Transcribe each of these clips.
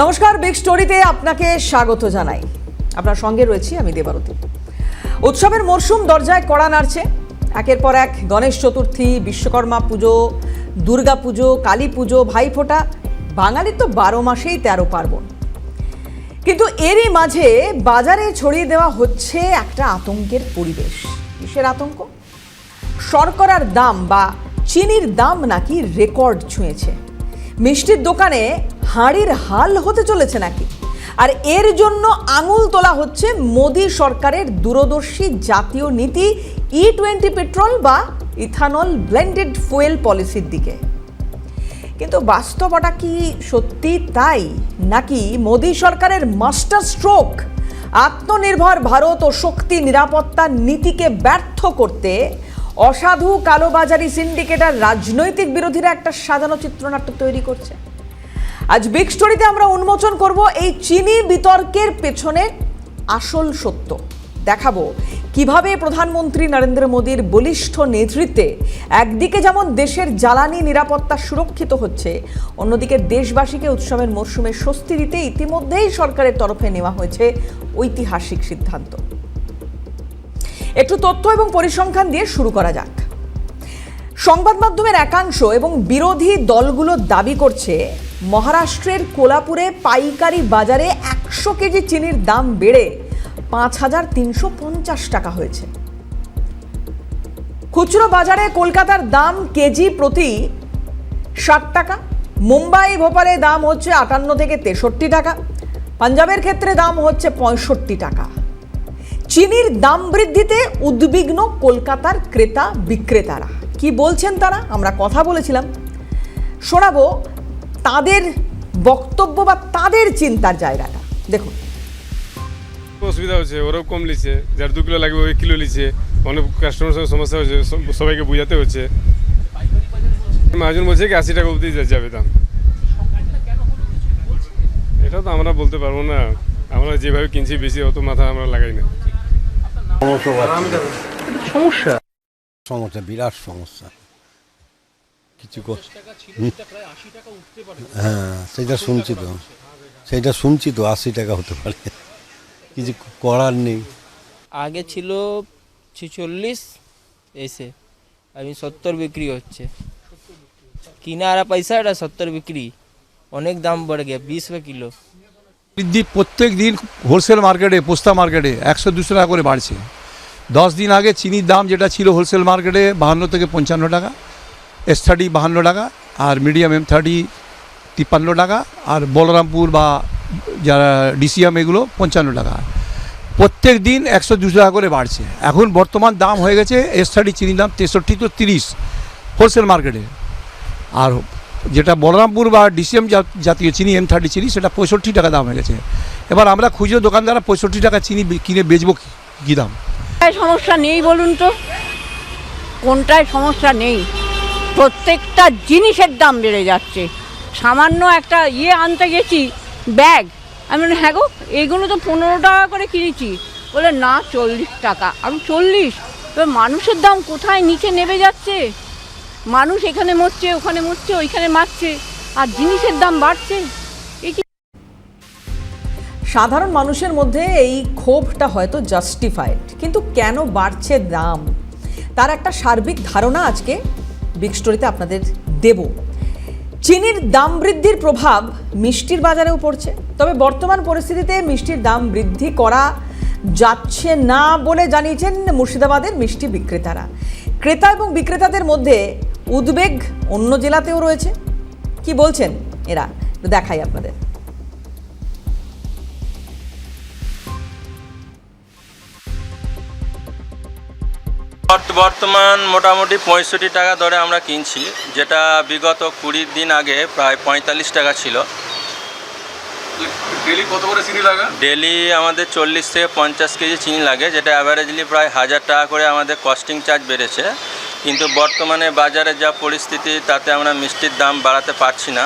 নমস্কার, বিগ স্টোরিতে আপনাকে স্বাগত জানাই। আপনার সঙ্গে রয়েছি আমি দেবারতী। উৎসবের মরশুম দরজায় কড়া নাড়ছে। একের পর এক গণেশ চতুর্থী, বিশ্বকর্মা পুজো, দুর্গা পুজো, কালী পুজো, ভাইফোঁটা। বাঙালির তো 12 মাসেই 13 পার্বণ। কিন্তু এরই মাঝে বাজারে ছড়িয়ে দেওয়া হচ্ছে একটা আতঙ্কের পরিবেশ। কিসের আতঙ্ক? শর্করার দাম বা চিনির দাম নাকি রেকর্ড ছুঁয়েছে। মিষ্টির দোকানে হাঁড়ির হাল হতে চলেছে নাকি। আর এর জন্য আঙুল তোলা হচ্ছে মোদি সরকারের দূরদর্শী জাতীয় নীতি E20 পেট্রোল বা ইথানল ব্লেন্ডেড ফুয়েল পলিসির দিকে। কিন্তু বাস্তবতা কি সত্যি তাই, নাকি মোদি সরকারের মাস্টার স্ট্রোক আত্মনির্ভর ভারত ও শক্তি নিরাপত্তার নীতিকে ব্যর্থ করতে অসাধু কালোবাজারি সিন্ডিকেট আর রাজনৈতিক বিরোধীরা একটা সাজানো চিত্রনাট্য তৈরি করছে? আজ বিগ স্টোরিতে আমরা উন্মোচন করব এই চিনি বিতর্কের পেছনে আসল সত্য। দেখাবো কিভাবে প্রধানমন্ত্রী নরেন্দ্র মোদীর বলিষ্ঠ নেতৃত্বে একদিকে যেমন দেশের জ্বালানি নিরাপত্তা সুরক্ষিত হচ্ছে, অন্যদিকে দেশবাসীকে উৎসবের মরশুমে স্বস্তি দিতে ইতিমধ্যেই সরকারের তরফে নেওয়া হয়েছে ঐতিহাসিক সিদ্ধান্ত। একটু তথ্য এবং পরিসংখ্যান দিয়ে শুরু করা যাক। সংবাদ মাধ্যমের একাংশ এবং বিরোধী দলগুলো দাবি করছে মহারাষ্ট্রের কোলাপুরে পাইকারি বাজারে 100 কেজি চিনির দাম বেড়ে 5,350 টাকা হয়েছে। খুচরো বাজারে কলকাতার দাম কেজি প্রতি 60 টাকা, মুম্বাই ভোপালে দাম হচ্ছে 58 থেকে 63 টাকা, পাঞ্জাবের ক্ষেত্রে দাম হচ্ছে 65 টাকা। চিনির দাম বৃদ্ধিতে উদ্বিগ্ন কলকাতার ক্রেতা বিক্রেতারা। কি বলছেন তারা? আমরা কথা বলেছিলাম, শোনাবো তাদের বক্তব্য বা তাদের চিন্তার জায়গাটা। দেখুন, অসুবিধা হচ্ছে, ওরাও কম লিছে, যার 2 কিলো লাগবে ওই কিলো লিছে, অনেক কাস্টমারের সঙ্গে সমস্যা হচ্ছে, সবাইকে বোঝাতে হচ্ছে। মহাজন বলছে কি 80 টাকা অবধি যাবে দাম। এটা তো আমরা বলতে পারবো না, আমরা যেভাবে কিনছি বেশি অত মাথা আমরা লাগাই না। সমস্যা সমস্যা বিরাট সমস্যা। কিছু হ্যাঁ, সেটা শুনছি তো 80 টাকা হতে পারে, কিছু করার নেই। আগে ছিল 46, এসে আমি 70 বিক্রি হচ্ছে। কিনারা পয়সাটা 70 বিক্রি, অনেক দাম বেড়ে গিয়ে 20 টাকা কিলো বৃদ্ধি। প্রত্যেক দিন হোলসেল মার্কেটে, পোস্তা মার্কেটে 100-200 টাকা করে বাড়ছে। 10 দিন আগে চিনির দাম যেটা ছিল হোলসেল মার্কেটে 52 থেকে 55 টাকা, S30 52 টাকা, আর মিডিয়াম M30 53 টাকা, আর বলরামপুর বা যারা ডিসিএম এগুলো 55 টাকা। প্রত্যেক দিন 100-200 টাকা করে বাড়ছে। এখন বর্তমান দাম হয়ে গেছে S30 চিনির দাম 63 তো 30 হোলসেল মার্কেটে, আর যেটা বলরামপুর বা ডিসিএম জাতীয় চিনি M30 চিনি সেটা 65 টাকা দাম হয়ে গেছে। এবার আমরা খুচরো দোকানদাররা 65 টাকা চিনি কিনে বেচবো কী দাম? সমস্যা নেই বলুন তো, কোনটায় সমস্যা নেই? প্রত্যেকটা জিনিসের দাম বেড়ে যাচ্ছে। সামান্য একটা আনতে গেছি ব্যাগ, আমি বলি হ্যাঁ গো এইগুলো তো 15 টাকা করে কিনেছি, বলে না 40 টাকা। আমি 40? এবার মানুষের দাম কোথায় নিচে নেমে যাচ্ছে। মানুষ এখানে মরছে, ওখানে মরছে, ওইখানে মারছে, আর জিনিসের দাম বাড়ছে। সাধারণ মানুষের মধ্যে এই ক্ষোভটা হয়তো জাস্টিফাইড, কিন্তু কেন বাড়ছে দাম তার একটা সার্বিক ধারণা আজকে বিগ স্টোরিতে আপনাদের দেব। চিনির দাম বৃদ্ধির প্রভাব মিষ্টির বাজারেও পড়ছে, তবে বর্তমান পরিস্থিতিতে মিষ্টির দাম বৃদ্ধি করা যাচ্ছে না বলে জানিয়েছেন মুর্শিদাবাদের মিষ্টি বিক্রেতারা। ক্রেতা এবং বিক্রেতাদের মধ্যে উদ্বেগ অন্য জেলাতেও রয়েছে। কি বলছেন এরা দেখাই আপনাদের। বর্তমান মোটামুটি 65 টাকা দরে আমরা কিনছি, যেটা বিগত 20 দিন আগে প্রায় 45 টাকা ছিল। ডেলি কত করে চিনি লাগে? ডেলি আমাদের 40 থেকে 50 কেজি চিনি লাগে, যেটা অ্যাভারেজলি প্রায় 1000 টাকা করে আমাদের কস্টিং চার্জ বেড়েছে। কিন্তু বর্তমানে বাজারে যা পরিস্থিতি, তাতে আমরা মিষ্টির দাম বাড়াতে পারছি না।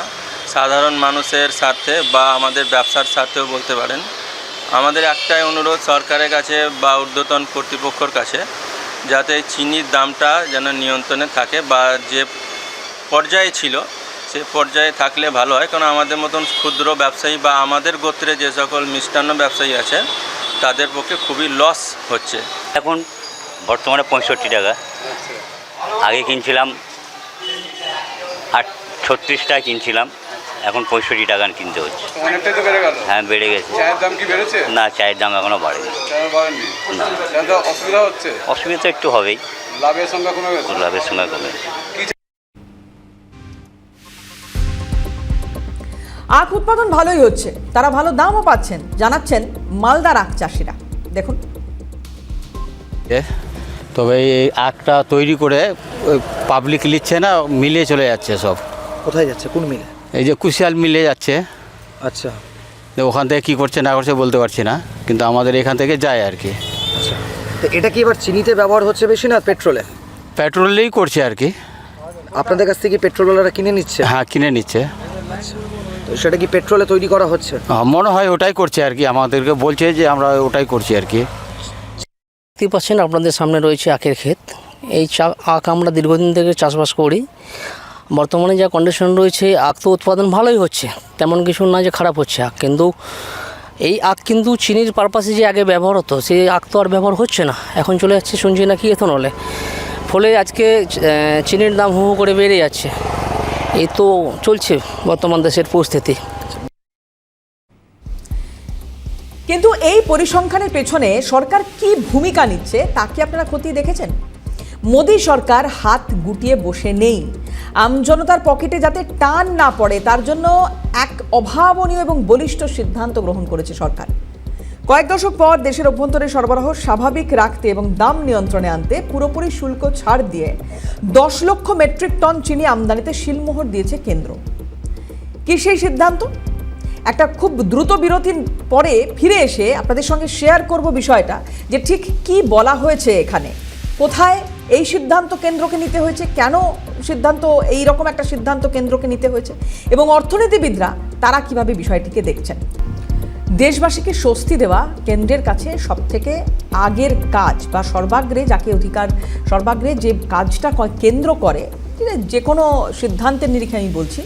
সাধারণ মানুষের স্বার্থে বা আমাদের ব্যবসার স্বার্থেও বলতে পারেন। আমাদের একটাই অনুরোধ সরকারের কাছে বা ঊর্ধ্বতন কর্তৃপক্ষের কাছে, যাতে চিনির দামটা যেন নিয়ন্ত্রণে থাকে বা যে পর্যায়ে ছিল পর্যায়ে থাকলে ভালো হয়, কারণ আমাদের মতন ক্ষুদ্র ব্যবসায়ী বা আমাদের গোত্রে যে সকল মিষ্টান্ন ব্যবসায়ী আছে তাদের পক্ষে খুবই লস হচ্ছে। এখন বর্তমানে 65 টাকা, আগে কিনছিলাম 36 টাকা কিনছিলাম, এখন 65 টাকা কিনতে হচ্ছে। অনেকটাই তো বেড়ে গেল। হ্যাঁ, বেড়ে গেছে। চায়ের দাম কি বেড়েছে? না, চায়ের দাম এখনো বাড়েনি। না, অসুবিধা হচ্ছে? অসুবিধা একটু হবেই, লাভের সংখ্যা কমে গেছে। লাভের সময় কমে। আখ উৎপাদন ভালোই হচ্ছে, তারা ভালো দামও পাচ্ছেন, জানাচ্ছেন মালদার আখ চাষিরা। দেখুন, তবে এই আখটা তৈরি করে পাবলিক নিচ্ছে না, মিলে চলে যাচ্ছে সব। কোথায় যাচ্ছে, কোন মিলে? এই যে কুশিয়াল মিলে যাচ্ছে, আচ্ছা, ওখান থেকে কী করছে না করছে বলতে পারছি না, কিন্তু আমাদের এখান থেকে যায় আর কি। আচ্ছা, তো এটা কি এবার চিনিতে ব্যবহার হচ্ছে বেশি না পেট্রোলে? পেট্রোলেই করছে আর কি। আপনাদের কাছ থেকে পেট্রোলওয়ালারা কিনে নিচ্ছে? হ্যাঁ, কিনে নিচ্ছে। তো সেটা কি পেট্রোলে তৈরি করা হচ্ছে? মনে হয় ওটাই করছে আর কি, আমাদেরকে বলছে যে আমরা ওটাই করছি আর কি। দেখতে পাচ্ছেন আপনাদের সামনে রয়েছে আখের ক্ষেত। এই আখ আমরা দীর্ঘদিন থেকে চাষবাস করি। বর্তমানে যা কন্ডিশন রয়েছে, আখ তো উৎপাদন ভালোই হচ্ছে, তেমন কিছু না যে খারাপ হচ্ছে আখ, কিন্তু এই আখ কিন্তু চিনির পারপাসে যে আগে ব্যবহার হতো সেই আখ তো আর ব্যবহার হচ্ছে না, এখন চলে যাচ্ছে শুনছি নাকি এথনলে। ফলে আজকে চিনির দাম হু হু করে বেড়ে যাচ্ছে। এই তো চলছে বর্তমান দেশের পরিস্থিতি। কিন্তু এই পরিসংখ্যানের পেছনে সরকার কি ভূমিকা নিচ্ছে তা কি আপনারা খতিয়ে দেখেছেন? মোদী সরকার হাত গুটিয়ে বসে নেই। আমজনতার পকেটে যাতে টান না পড়ে তার জন্য এক অভাবনীয় এবং বলিষ্ঠ সিদ্ধান্ত গ্রহণ করেছে সরকার। কয়েক দশক পর দেশের অভ্যন্তরে সরবরাহ স্বাভাবিক রাখতে এবং দাম নিয়ন্ত্রণে আনতে পুরোপুরি শুল্ক ছাড় দিয়ে 10 লক্ষ মেট্রিক টন চিনি আমদানিতে শিলমোহর দিয়েছে কেন্দ্র। কি সেই সিদ্ধান্ত? একটা খুব দ্রুত বিরতির পরে ফিরে এসে আপনাদের সঙ্গে শেয়ার করব বিষয়টা, যে ঠিক কি বলা হয়েছে এখানে, কোথায় এই সিদ্ধান্ত কেন্দ্রকে নিতে হয়েছে, কেন এই রকম একটা সিদ্ধান্ত কেন্দ্রকে নিতে হয়েছে, এবং অর্থনীতিবিদরা তারা কিভাবে বিষয়টিকে দেখছেন। দেশবাসীকে স্বস্তি দেওয়া কেন্দ্রের কাছে সবথেকে আগের কাজ, বা সর্বাগ্রে যে কাজটা কেন্দ্র করে, যে কোনো সিদ্ধান্তের নিরিখে আমি বলছি।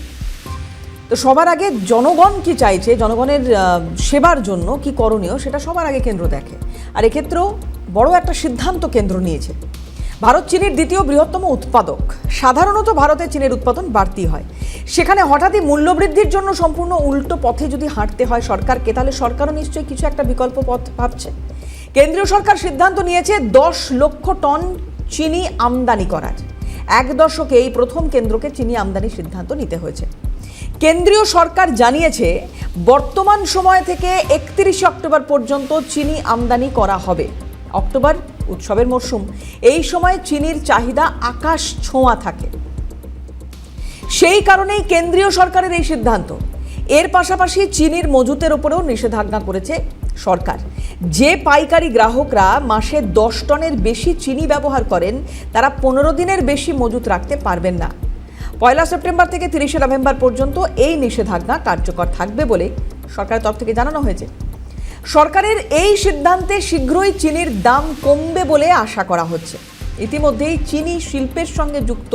তো সবার আগে জনগণ কি চাইছে, জনগণের সেবার জন্য কি করণীয়, সেটা সবার আগে কেন্দ্র দেখে। আর এক্ষেত্রেও বড় একটা সিদ্ধান্ত কেন্দ্র নিয়েছে। ভারত চীনের দ্বিতীয় বৃহত্তম উৎপাদক। সাধারণত ভারতে চীনের উৎপাদন বাড়তি হয়, সেখানে হঠাৎই মূল্যবৃদ্ধির জন্য সম্পূর্ণ উল্টো পথে যদি হাঁটতে হয় সরকারকে, তাহলে সরকারও নিশ্চয়ই কিছু একটা বিকল্প পথ ভাবছে। কেন্দ্রীয় সরকার সিদ্ধান্ত নিয়েছে 10 লক্ষ টন চিনি আমদানি করার। 1 দশকে এই প্রথম কেন্দ্রকে চিনি আমদানির সিদ্ধান্ত নিতে হয়েছে। কেন্দ্রীয় সরকার জানিয়েছে বর্তমান সময় থেকে 31 অক্টোবর পর্যন্ত চিনি আমদানি করা হবে। অক্টোবর উৎসবের মরশুম, এই সময় চিনির চাহিদা আকাশ ছোঁয়া থাকে। সেই কারণেই কেন্দ্রীয় সরকারের এই সিদ্ধান্ত। এর পাশাপাশি চিনির মজুতের উপরেও নিষেধাজ্ঞা করেছে সরকার। যে পাইকারি গ্রাহকরা মাসে 10 টনের বেশি চিনি ব্যবহার করেন তারা 15 দিনের বেশি মজুত রাখতে পারবেন না। 1 সেপ্টেম্বর থেকে 30 নভেম্বর পর্যন্ত এই নিষেধাজ্ঞা কার্যকর থাকবে বলে সরকারের তরফ থেকে জানানো হয়েছে। সরকারের এই সিদ্ধান্তে শীঘ্রই চিনির দাম কমবে বলে আশা করা হচ্ছে। ইতিমধ্যেই চিনি শিল্পের সঙ্গে যুক্ত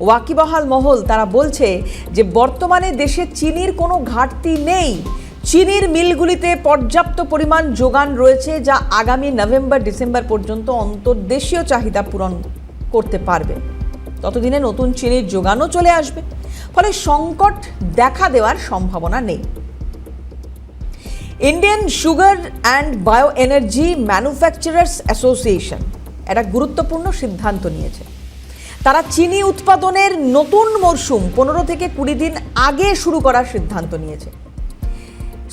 ওয়াকিবহাল মহল তারা বলছে যে বর্তমানে দেশে চিনির কোনো ঘাটতি নেই। চিনির মিলগুলিতে পর্যাপ্ত পরিমাণ যোগান রয়েছে, যা আগামী নভেম্বর-ডিসেম্বর পর্যন্ত অন্তর্দেশীয় চাহিদা পূরণ করতে পারবে। ততদিনে নতুন চিনির যোগানও চলে আসবে, ফলে সংকট দেখা দেওয়ার সম্ভাবনা নেই। Indian sugar and bio energy manufacturers association একটা গুরুত্বপূর্ণ সিদ্ধান্ত নিয়েছে। তারা চিনি উৎপাদনের নতুন মরশুম 15 থেকে 20 দিন আগে শুরু করার সিদ্ধান্ত নিয়েছে।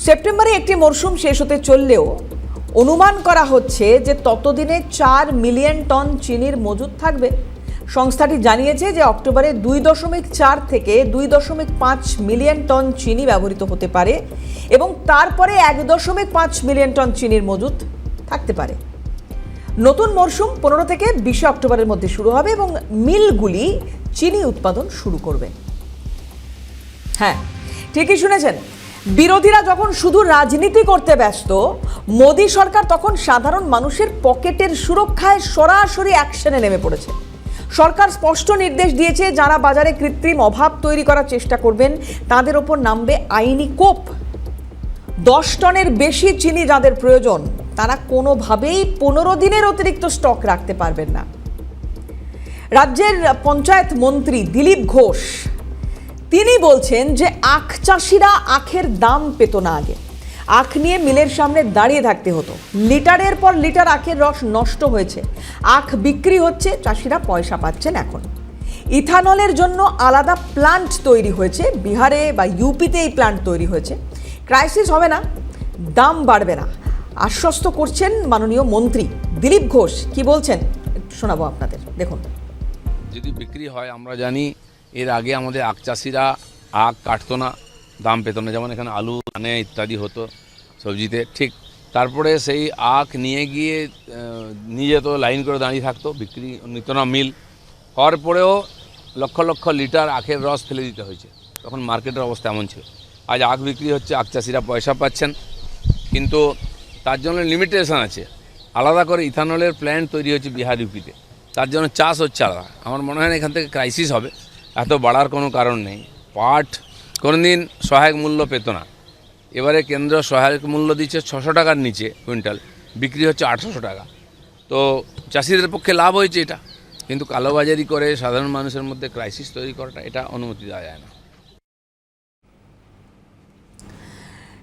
সেপ্টেম্বরে একটি মরশুম শেষ হতে চললেও অনুমান করা হচ্ছে যে ততদিনে 4 মিলিয়ন টন চিনির মজুত থাকবে। সংস্থাটি জানিয়েছে যে অক্টোবরে 2.4 থেকে 2.5 মিলিয়ন টন চিনি ব্যবহৃত হতে পারে এবং তারপরে 1.5 মিলিয়ন টন চিনির মজুত থাকতে পারে। নতুন মরশুম 15 থেকে 20 অক্টোবরের মধ্যে শুরু হবে এবং মিলগুলি চিনি উৎপাদন শুরু করবে। হ্যাঁ, ঠিকই শুনেছেন, বিরোধীরা যখন শুধু রাজনীতি করতে ব্যস্ত, মোদী সরকার তখন সাধারণ মানুষের পকেটের সুরক্ষায় সরাসরি অ্যাকশনে নেমে পড়েছে। সরকার স্পষ্ট নির্দেশ দিয়েছে, যারা বাজারে কৃত্রিম অভাব তৈরি করার চেষ্টা করবেন তাদের ওপর নামবে আইনি কোপ। 10 টনের বেশি চিনি যাদের প্রয়োজন তারা কোনোভাবেই 15 দিনের অতিরিক্ত স্টক রাখতে পারবেন না। রাজ্যের পঞ্চায়েত মন্ত্রী দিলীপ ঘোষ তিনি বলছেন যে আখ চাষিরা আখের দাম পেত না আগে। আখ নিয়ে মিলের সামনে দাঁড়িয়ে থাকতে হতো, লিটারের পর লিটার আখের রস নষ্ট হয়েছে, আখ বিক্রি হচ্ছে, চাষিরা পয়সা পাচ্ছেন। এখন ইথানলের জন্য আলাদা প্ল্যান্ট তৈরি হয়েছে, বিহারে বা ইউপিতে এই প্ল্যান্ট তৈরি হয়েছে। ক্রাইসিস হবে না, দাম বাড়বে না, আশ্বস্ত করছেন মাননীয় মন্ত্রী দিলীপ ঘোষ। কি বলছেন শোনাবো আপনাদের, দেখুন। যদি বিক্রি হয়, আমরা জানি এর আগে আমাদের আখ চাষিরা আখ কাটতো না, দাম পেত না, যেমন এখানে আলু ধানে ইত্যাদি হতো সবজিতে, ঠিক তারপরে সেই আখ নিয়ে গিয়ে নিয়ে যেত, লাইন করে দাঁড়িয়ে থাকতো, বিক্রি নিত না মিল, হওয়ার পরেও লক্ষ লক্ষ লিটার আখের রস ফেলে দিতে হয়েছে। তখন মার্কেটের অবস্থা এমন ছিল। আজ আখ বিক্রি হচ্ছে, আখ চাষিরা পয়সা পাচ্ছেন, কিন্তু তার জন্য লিমিটেশন আছে। আলাদা করে ইথানলের প্ল্যান্ট তৈরি হচ্ছে বিহার ইউপিতে, তার জন্য চাষ হচ্ছে আলাদা। আমার মনে হয় না এখান থেকে ক্রাইসিস হবে, এত বাড়ার কোনো কারণ নেই। পাট কোনোদিন সহায়ক মূল্য পেত না, এবারে কেন্দ্র সহায়ক মূল্য দিচ্ছে 600 টাকার নিচে কুইন্টাল, বিক্রি হচ্ছে 800 টাকা। তো চাষিদের পক্ষে লাভ হয়েছে এটা, কিন্তু কালোবাজারি করে সাধারণ মানুষের মধ্যে ক্রাইসিস তৈরি করাটা এটা অনুমতি দেওয়া যায় না।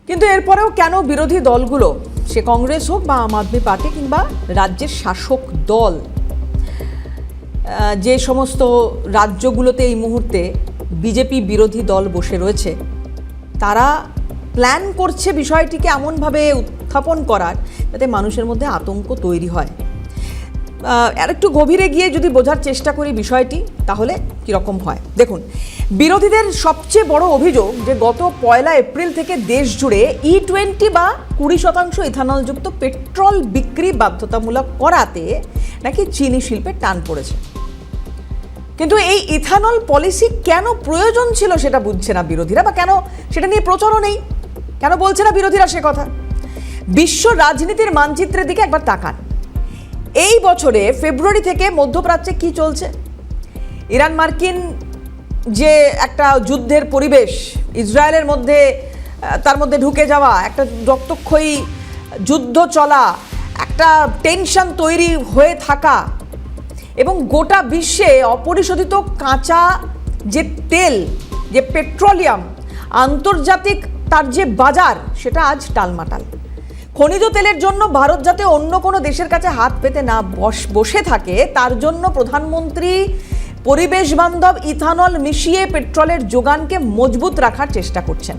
কিন্তু এরপরেও কেন বিরোধী দলগুলো, সে কংগ্রেস হোক বা আম আদমি পার্টি কিংবা রাজ্যের শাসক দল, যে সমস্ত রাজ্যগুলোতে এই মুহূর্তে বিজেপি বিরোধী দল বসে রয়েছে, তারা প্ল্যান করছে বিষয়টিকে এমনভাবে উত্থাপন করার যাতে মানুষের মধ্যে আতঙ্ক তৈরি হয়। আর একটু গভীরে গিয়ে যদি বোঝার চেষ্টা করি বিষয়টি, তাহলে কীরকম হয় দেখুন। বিরোধীদের সবচেয়ে বড় অভিযোগ যে গত 1 এপ্রিল থেকে দেশ জুড়ে E20 বা 20% ইথানলযুক্ত পেট্রোল বিক্রি বাধ্যতামূলক করাতে নাকি চিনি শিল্পে টান পড়েছে। কিন্তু এই ইথানল পলিসি কেন প্রয়োজন ছিল সেটা বুঝছে না বিরোধীরা, বা কেন সেটা নিয়ে প্রচারও নেই, কেন বলছে না বিরোধীরা সে কথা। বিশ্ব রাজনীতির মানচিত্রের দিকে একবার তাকান। এই বছরে ফেব্রুয়ারি থেকে মধ্যপ্রাচ্যে কি চলছে? ইরান মার্কিন যে একটা যুদ্ধের পরিবেশ, ইসরায়েলের মধ্যে তার মধ্যে ঢুকে যাওয়া, একটা রক্তক্ষয়ী যুদ্ধ চলা, একটা টেনশন তৈরি হয়ে থাকা, এবং গোটা বিশ্বে অপরিশোধিত কাঁচা যে তেল, যে পেট্রোলিয়াম, আন্তর্জাতিক তার যে বাজার, সেটা আজ টালমাটাল। খনিজ তেলের জন্য ভারত যাতে অন্য কোনো দেশের কাছে হাত পেতে না বসে থাকে, তার জন্য প্রধানমন্ত্রী পরিবেশ বান্ধব ইথানল মিশিয়ে পেট্রোলের যোগানকে মজবুত রাখার চেষ্টা করছেন।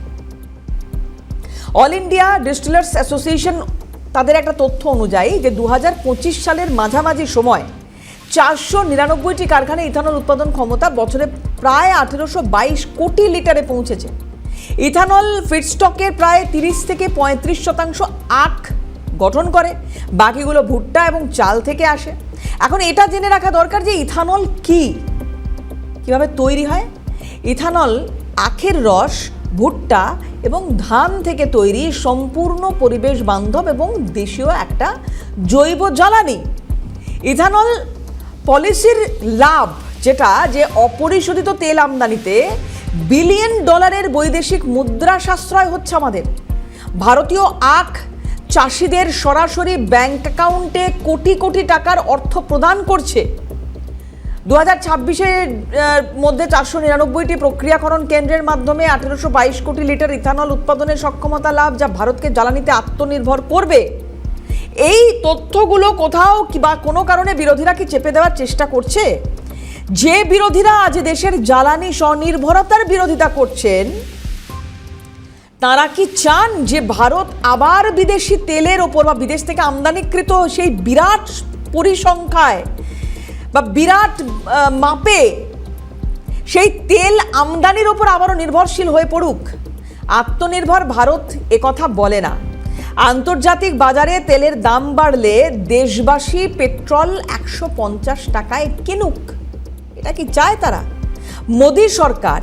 অল ইন্ডিয়া ডিস্টিলার্স অ্যাসোসিয়েশন তাদের একটা তথ্য অনুযায়ী যে 2025 সালের মাঝামাঝি সময় 499টি কারখানায় ইথানল উৎপাদন ক্ষমতা বছরে প্রায় 1822 কোটি লিটারে পৌঁছেছে। ইথানল ফিডস্টকের প্রায় 30 থেকে 35% আখ গঠন করে, বাকিগুলো ভুট্টা এবং চাল থেকে আসে। এখন এটা জেনে রাখা দরকার যে ইথানল কি, কিভাবে তৈরি হয়। ইথানল আখের রস, ভুট্টা এবং ধান থেকে তৈরি সম্পূর্ণ পরিবেশ বান্ধব এবং দেশীয় একটা জৈব জ্বালানি। ইথানল পলিসির লাভ যেটা, যে অপরিশোধিত তেল আমদানিতে $1 বিলিয়ন বৈদেশিক মুদ্রা সাশ্রয় হচ্ছে আমাদের। ভারতীয় আখ চাষিদের সরাসরি ব্যাংক অ্যাকাউন্টে কোটি কোটি টাকার অর্থ প্রদান করছে। 2026-এর মধ্যে 499টি প্রক্রিয়াকরণ কেন্দ্রের মাধ্যমে 1822 কোটি লিটার ইথানল উৎপাদনের সক্ষমতা লাভ, যা ভারতকে জ্বালানিতে আত্মনির্ভর করবে। এই তথ্যগুলো কোথাও বা কোনো কারণে বিরোধীরা কি চেপে দেওয়ার চেষ্টা করছে? যে বিরোধীরা আজ দেশের জ্বালানি স্বনির্ভরতার বিরোধিতা করছেন, তারা কি চান যে ভারত আবার বিদেশি তেলের ওপর বা বিদেশ থেকে আমদানিকৃত সেই বিরাট পরিসংখ্যায় বা বিরাট মাপে সেই তেল আমদানির ওপর আবারও নির্ভরশীল হয়ে পড়ুক? আত্মনির্ভর ভারত একথা বলে না। আন্তর্জাতিক বাজারে তেলের দাম বাড়লে দেশবাসী পেট্রোল 150 টাকায় কিনুক, এটা কি চায় তারা? মোদী সরকার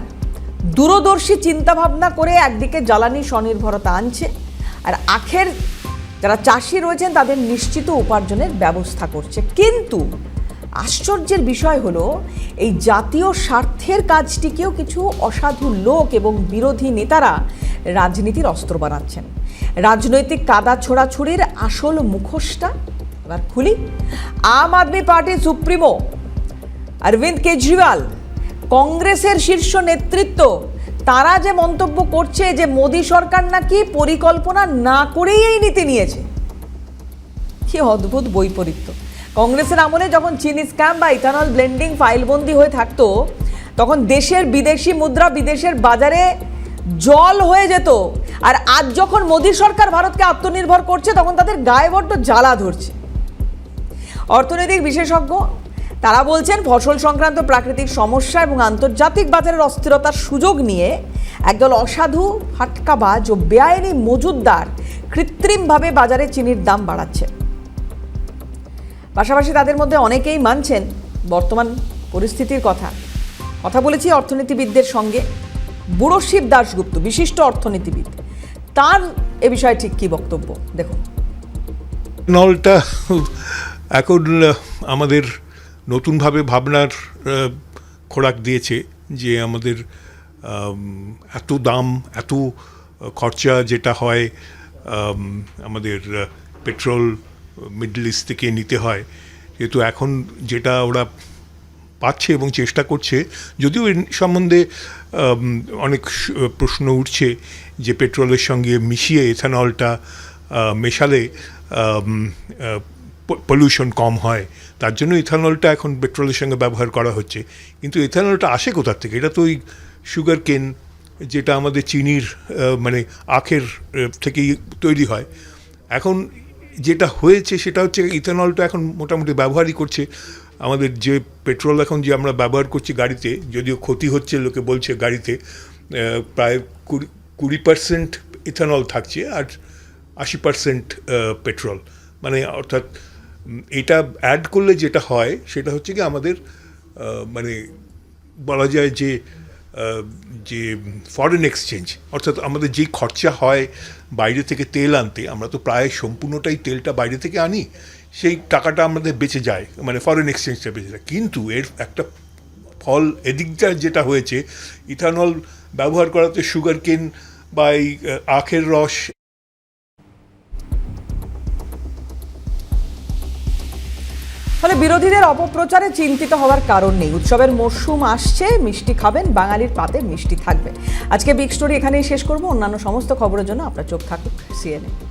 দূরদর্শী চিন্তাভাবনা করে একদিকে জ্বালানি স্বনির্ভরতা আনছে, আর আখের যারা চাষি রয়েছেন তাদের নিশ্চিত উপার্জনের ব্যবস্থা করছে। কিন্তু আশ্চর্যের বিষয় হলো এই জাতীয় স্বার্থের কাজটিকেও কিছু অসাধু লোক এবং বিরোধী নেতারা রাজনীতির অস্ত্র বানাচ্ছেন। রাজনৈতিক কাদা ছোড়াছুড়ির আসল মুখোশটা এবার খুলি। আম আদমি পার্টির সুপ্রিমো অরবিন্দ কেজরিওয়াল, কংগ্রেসের শীর্ষ নেতৃত্ব, তারা যে মন্তব্য করছে যে মোদী সরকার নাকি পরিকল্পনা না করেই এই নীতি নিয়েছে। কি অদ্ভুত বৈপরীত্য! কংগ্রেসের আমলে যখন চিনি স্ক্যাম বা ইথানল ব্লেন্ডিং ফাইলবন্দি হয়ে থাকতো, তখন দেশের বিদেশি মুদ্রা বিদেশের বাজারে জল হয়ে যেত। আর আজ যখন মোদী সরকার ভারতকে আত্মনির্ভর করছে, তখন তাদের গায়ে বড্ড জ্বালা ধরছে। অর্থনৈতিক বিশেষজ্ঞ তারা বলছেন, ফসল সংক্রান্ত প্রাকৃতিক সমস্যা এবং আন্তর্জাতিক বাজারের অস্থিরতার সুযোগ নিয়ে একদল অসাধু, ফাটকাবাজ ও বেআইনি মজুতদার কৃত্রিমভাবে বাজারে চিনির দাম বাড়াচ্ছে। পাশাপাশি তাদের মধ্যে অনেকেই মানছেন বর্তমান পরিস্থিতির কথা বলেছি অর্থনীতিবিদদের সঙ্গে। বুড়ো শিব দাশগুপ্ত, বিশিষ্ট অর্থনীতিবিদ, তার এ বিষয়ে ঠিক কী বক্তব্য দেখুন। নলটা এখন আমাদের নতুনভাবে ভাবনার খোরাক দিয়েছে যে আমাদের এত দাম, এত খরচা যেটা হয়, আমাদের পেট্রোল মিডল ইস্ট থেকে নিতে হয়, যেহেতু এখন যেটা ওরা পাচ্ছে এবং চেষ্টা করছে, যদিও এর সম্বন্ধে অনেক প্রশ্ন উঠছে যে পেট্রোলের সঙ্গে মিশিয়ে এথানলটা মেশালে পলিউশন কম হয়, তার জন্য ইথানলটা এখন পেট্রোলের সঙ্গে ব্যবহার করা হচ্ছে। কিন্তু ইথানলটা আসে কোথার থেকে? এটা তো ওই সুগার কেন, যেটা আমাদের চিনির মানে আখের থেকেই তৈরি হয়। এখন যেটা হয়েছে সেটা হচ্ছে ইথানলটা এখন মোটামুটি ব্যবহারই করছে। আমাদের যে পেট্রোল এখন যে আমরা ব্যবহার করছি গাড়িতে, যদিও ক্ষতি হচ্ছে লোকে বলছে, গাড়িতে প্রায় 20% ইথানল থাকছে আর 80% পেট্রোল। মানে অর্থাৎ এটা অ্যাড করলে যেটা হয় সেটা হচ্ছে কি আমাদের মানে বলা যায় যে যে ফরেন এক্সচেঞ্জ, অর্থাৎ আমাদের যেই খরচা হয় বাইরে থেকে তেল আনতে, আমরা তো প্রায় সম্পূর্ণটাই তেলটা বাইরে থেকে আনি, সেই টাকাটা আমাদের বেঁচে যায়, মানে ফরেন এক্সচেঞ্জটা বেঁচে যায়। কিন্তু এর একটা ফল এদিকটা যেটা হয়েছে, ইথানল ব্যবহার করাতে সুগার কেন বা এই আখের রস, ফলে বিরোধীদের অপপ্রচারে চিন্তিত হওয়ার কারণ নেই। উৎসবের মরশুম আসছে, মিষ্টি খাবেন, বাঙালির পাতে মিষ্টি থাকবে। আজকে বিগ স্টোরি এখানেই শেষ করব। অন্যান্য সমস্ত খবরের জন্য আপনার চোখ থাকুক CNN।